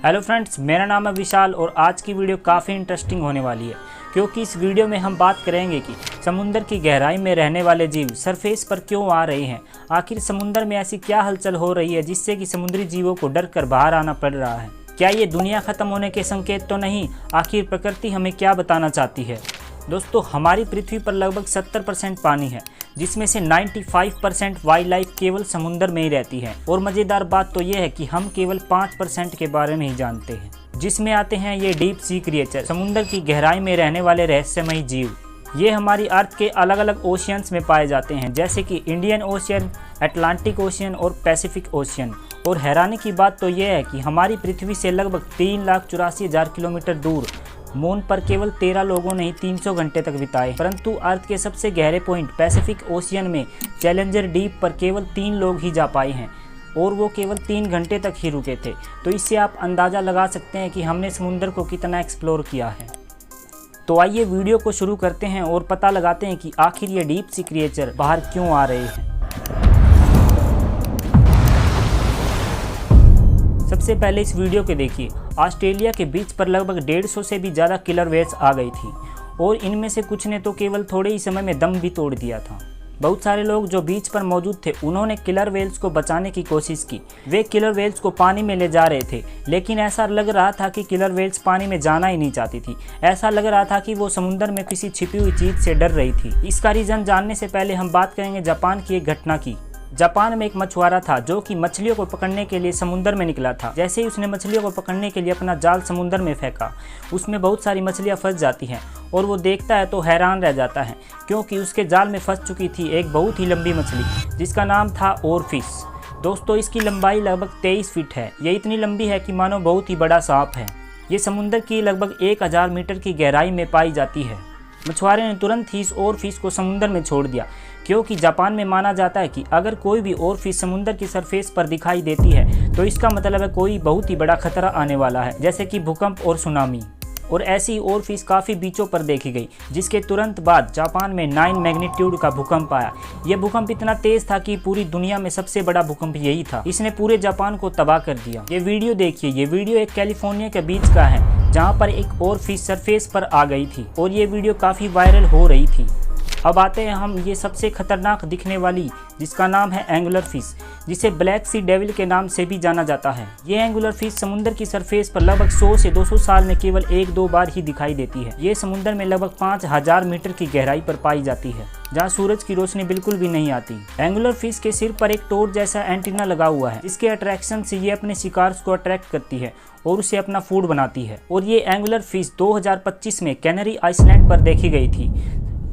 Hello friends, मेरा नाम है विशाल और आज की वीडियो काफ़ी इंटरेस्टिंग होने वाली है क्योंकि इस वीडियो में हम बात करेंगे कि समुद्र की गहराई में रहने वाले जीव सरफेस पर क्यों आ रहे हैं। आखिर समुद्र में ऐसी क्या हलचल हो रही है जिससे कि समुद्री जीवों को डर कर बाहर आना पड़ रहा है। क्या ये दुनिया ख़त्म होने के संकेत तो नहीं? आखिर प्रकृति हमें क्या बताना चाहती है? दोस्तों, हमारी पृथ्वी पर लगभग 70% पानी है, जिसमें से 95% वाइल्ड लाइफ केवल समुद्र में ही रहती है। और मज़ेदार बात तो ये है कि हम केवल 5% के बारे में ही जानते हैं, जिसमें आते हैं ये डीप सी क्रिएचर, समुद्र की गहराई में रहने वाले रहस्यमयी जीव। ये हमारी अर्थ के अलग अलग ओशियंस में पाए जाते हैं, जैसे कि इंडियन ओशियन, अटलांटिक ओशियन और पैसिफिक ओशियन। और हैरानी की बात तो यह है कि हमारी पृथ्वी से लगभग 3,84,000 किलोमीटर दूर मून पर केवल 13 लोगों ने ही 300 घंटे तक बिताए, परंतु अर्थ के सबसे गहरे पॉइंट पैसिफिक ओशियन में चैलेंजर डीप पर केवल 3 लोग ही जा पाए हैं और वो केवल 3 घंटे तक ही रुके थे। तो इससे आप अंदाज़ा लगा सकते हैं कि हमने समुद्र को कितना एक्सप्लोर किया है। तो आइए वीडियो को शुरू करते हैं और पता लगाते हैं कि आखिर ये डीप सी क्रिएचर बाहर क्यों आ रहे हैं। सबसे पहले इस वीडियो को देखिए। ऑस्ट्रेलिया के बीच पर लगभग 150 से भी ज़्यादा किलर व्हेल्स आ गई थी और इनमें से कुछ ने तो केवल थोड़े ही समय में दम भी तोड़ दिया था। बहुत सारे लोग जो बीच पर मौजूद थे उन्होंने किलर व्हेल्स को बचाने की कोशिश की। वे किलर व्हेल्स को पानी में ले जा रहे थे, लेकिन ऐसा लग रहा था कि किलर व्हेल्स पानी में जाना ही नहीं चाहती थी। ऐसा लग रहा था कि वो समुद्र में किसी छिपी हुई चीज़ से डर रही थी। इसका रीज़न जानने से पहले हम बात करेंगे जापान की एक घटना की। जापान में एक मछुआरा था जो कि मछलियों को पकड़ने के लिए समुद्र में निकला था। जैसे ही उसने मछलियों को पकड़ने के लिए अपना जाल समुद्र में फेंका, उसमें बहुत सारी मछलियां फंस जाती हैं और वो देखता है तो हैरान रह जाता है, क्योंकि उसके जाल में फंस चुकी थी एक बहुत ही लंबी मछली जिसका नाम था ओरफिश। दोस्तों, इसकी लंबाई लगभग 23 फीट है। ये इतनी लंबी है कि मानो बहुत ही बड़ा सांप है। ये समुद्र की लगभग 1000 मीटर की गहराई में पाई जाती है। मछुआरे ने तुरंत ही इस ओरफिश को समुद्र में छोड़ दिया, क्योंकि जापान में माना जाता है कि अगर कोई भी ओरफिश समुद्र की सरफेस पर दिखाई देती है तो इसका मतलब है कोई बहुत ही बड़ा खतरा आने वाला है, जैसे कि भूकंप और सुनामी। और ऐसी ओरफिश काफ़ी बीचों पर देखी गई, जिसके तुरंत बाद जापान में 9 मैग्नीट्यूड का भूकंप आया। यह भूकंप इतना तेज था कि पूरी दुनिया में सबसे बड़ा भूकंप यही था। इसने पूरे जापान को तबाह कर दिया। ये वीडियो देखिए। ये वीडियो एक कैलिफोर्निया के बीच का है, जहाँ पर एक ओरफिश सरफेस पर आ गई थी और ये वीडियो काफ़ी वायरल हो रही थी। अब आते हैं हम ये सबसे खतरनाक दिखने वाली, जिसका नाम है एंगुलर फिश, जिसे ब्लैक सी डेविल के नाम से भी जाना जाता है। ये एंगुलर फिश समुद्र की सरफेस पर लगभग 100 से 200 साल में केवल 1-2 बार ही दिखाई देती है। ये समुद्र में लगभग 5000 मीटर की गहराई पर पाई जाती है, जहाँ सूरज की रोशनी बिल्कुल भी नहीं आती। एंगुलर फिश के सिर पर एक टॉर्च जैसा एंटीना लगा हुआ है, जिसके अट्रैक्शन से ये अपने शिकार को अट्रैक्ट करती है और उसे अपना फूड बनाती है। और ये एंगुलर फिश 2025 में कैनरी आइसलैंड पर देखी गई थी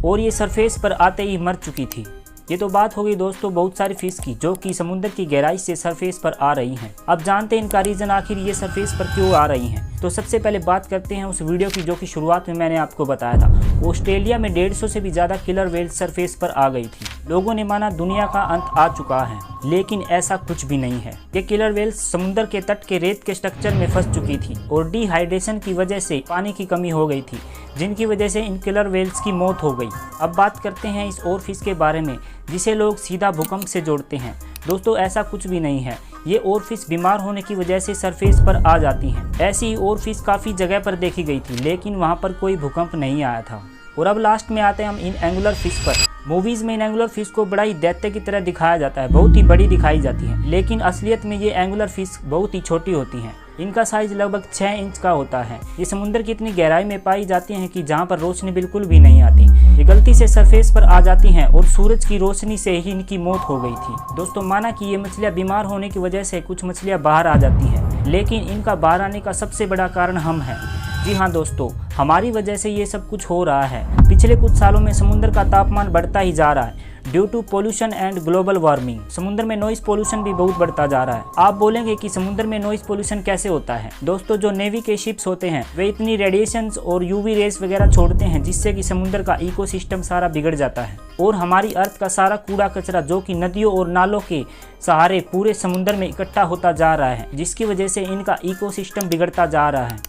और ये सरफेस पर आते ही मर चुकी थी। ये तो बात हो गई दोस्तों बहुत सारी फिश की, जो कि समुद्र की गहराई से सरफेस पर आ रही हैं। अब जानते हैं इनका रीज़न, आखिर ये सरफेस पर क्यों आ रही हैं। तो सबसे पहले बात करते हैं उस वीडियो की जो कि शुरुआत में मैंने आपको बताया था। ऑस्ट्रेलिया में 150 से भी ज़्यादा किलर व्हेल्स सरफेस पर आ गई थी। लोगों ने माना दुनिया का अंत आ चुका है, लेकिन ऐसा कुछ भी नहीं है। ये किलर व्हेल्स समुद्र के तट के रेत के स्ट्रक्चर में फंस चुकी थी और डिहाइड्रेशन की वजह से पानी की कमी हो गई थी, जिनकी वजह से इन किलर व्हेल्स की मौत हो गई। अब बात करते हैं इस ओरफिश के बारे में, जिसे लोग सीधा भूकंप से जोड़ते हैं। दोस्तों, ऐसा कुछ भी नहीं है। ये ओरफिश बीमार होने की वजह से सरफेस पर आ जाती हैं। ऐसी ओरफिश काफ़ी जगह पर देखी गई थी, लेकिन वहाँ पर कोई भूकंप नहीं आया था। और अब लास्ट में आते हैं हम इन एंगुलर फिश पर। मूवीज़ में इन एंगुलर फिश को बड़ा ही दैत्य की तरह दिखाया जाता है, बहुत ही बड़ी दिखाई जाती है, लेकिन असलियत में ये एंगुलर फिश बहुत ही छोटी होती हैं। इनका साइज लगभग 6 इंच का होता है। ये समुद्र की इतनी गहराई में पाई जाती हैं कि जहाँ पर रोशनी बिल्कुल भी नहीं आती। ये गलती से सरफेस पर आ जाती हैं और सूरज की रोशनी से ही इनकी मौत हो गई थी। दोस्तों, माना कि ये मछलियाँ बीमार होने की वजह से कुछ मछलियाँ बाहर आ जाती हैं, लेकिन इनका बाहर आने का सबसे बड़ा कारण हम हैं। जी हाँ दोस्तों, हमारी वजह से ये सब कुछ हो रहा है। पिछले कुछ सालों में समुद्र का तापमान बढ़ता ही जा रहा है due to pollution and global warming. समुद्र में नॉइस पोल्यूशन भी बहुत बढ़ता जा रहा है। आप बोलेंगे कि समुद्र में नॉइस पोल्यूशन कैसे होता है? दोस्तों, जो नेवी के शिप्स होते हैं वे इतनी रेडिएशंस और यूवी रेस वगैरह छोड़ते हैं, जिससे कि समुद्र का इकोसिस्टम सारा बिगड़ जाता है और हमारी अर्थ का सारा कूड़ा कचरा जो कि नदियों और नालों के सहारे पूरे समुद्र में इकट्ठा होता जा रहा है, जिसकी वजह से इनका इकोसिस्टम बिगड़ता जा रहा है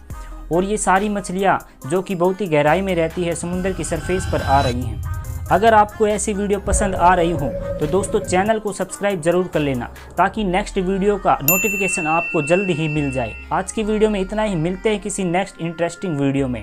और ये सारी मछलियाँ जो कि बहुत ही गहराई में रहती है समुद्र की सरफेस पर आ रही हैं। अगर आपको ऐसी वीडियो पसंद आ रही हो तो दोस्तों चैनल को सब्सक्राइब जरूर कर लेना, ताकि नेक्स्ट वीडियो का नोटिफिकेशन आपको जल्द ही मिल जाए। आज की वीडियो में इतना ही, मिलते हैं किसी नेक्स्ट इंटरेस्टिंग वीडियो में।